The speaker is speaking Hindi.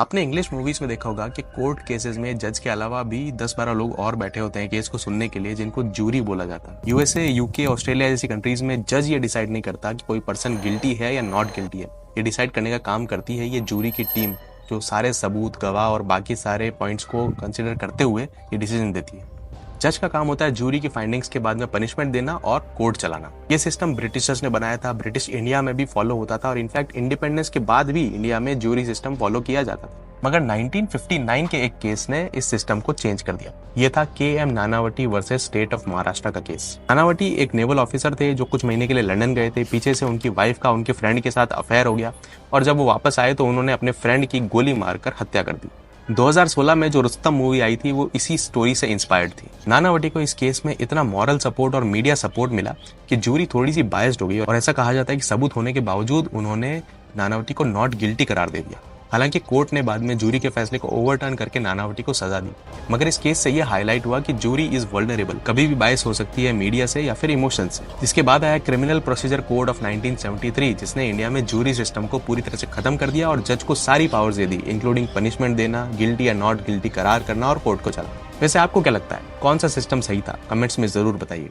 आपने इंग्लिश मूवीज में देखा होगा कि कोर्ट केसेस में जज के अलावा भी 10-12 लोग और बैठे होते हैं केस को सुनने के लिए, जिनको जूरी बोला जाता है। यूएसए, यूके, ऑस्ट्रेलिया जैसी कंट्रीज में जज ये डिसाइड नहीं करता कि कोई पर्सन गिल्टी है या नॉट गिल्टी है। ये डिसाइड करने का काम करती है ये जूरी की टीम, जो सारे सबूत, गवाह और बाकी सारे पॉइंट्स को कंसिडर करते हुए ये डिसीजन देती है। जज का काम होता है जूरी की फाइंडिंग्स के बाद में पनिशमेंट देना और कोर्ट चलाना। ये सिस्टम ब्रिटिशर्स ने बनाया था, ब्रिटिश इंडिया में भी फॉलो होता था और इनफैक्ट इंडिपेंडेंस के बाद भी इंडिया में जूरी सिस्टम फॉलो किया जाता था। मगर 1959 के एक केस ने इस सिस्टम को चेंज कर दिया। ये था KM. Nanavati versus state of Maharashtra का केस। नानावटी एक नेवल ऑफिसर थे जो कुछ महीने के लिए लंदन गए थे। पीछे से उनकी वाइफ का उनके फ्रेंड के साथ अफेयर हो गया और जब वो वापस आए तो उन्होंने अपने फ्रेंड की गोली मारकर हत्या कर दी। 2016 में जो रुस्तम मूवी आई थी वो इसी स्टोरी से इंस्पायर्ड थी। नानावटी को इस केस में इतना मॉरल सपोर्ट और मीडिया सपोर्ट मिला कि जूरी थोड़ी सी बायस्ड हो गई और ऐसा कहा जाता है कि सबूत होने के बावजूद उन्होंने नानावटी को नॉट गिल्टी करार दे दिया। हालांकि कोर्ट ने बाद में जूरी के फैसले को ओवरटर्न करके नानावटी को सजा दी। मगर इस केस से यह हाईलाइट हुआ कि जूरी इज वल्नरेबल, कभी भी बायस हो सकती है मीडिया से या फिर इमोशन से। जिसके बाद आया क्रिमिनल प्रोसीजर कोड ऑफ 1973, जिसने इंडिया में जूरी सिस्टम को पूरी तरह से खत्म कर दिया और जज को सारी पावर्स दे दी, इंक्लूडिंग पनिशमेंट देना, गिल्टी या नॉट गिल्टी करार करना और कोर्ट को चलाना। वैसे आपको क्या लगता है, कौन सा सिस्टम सही था? कमेंट्स में जरूर बताइए।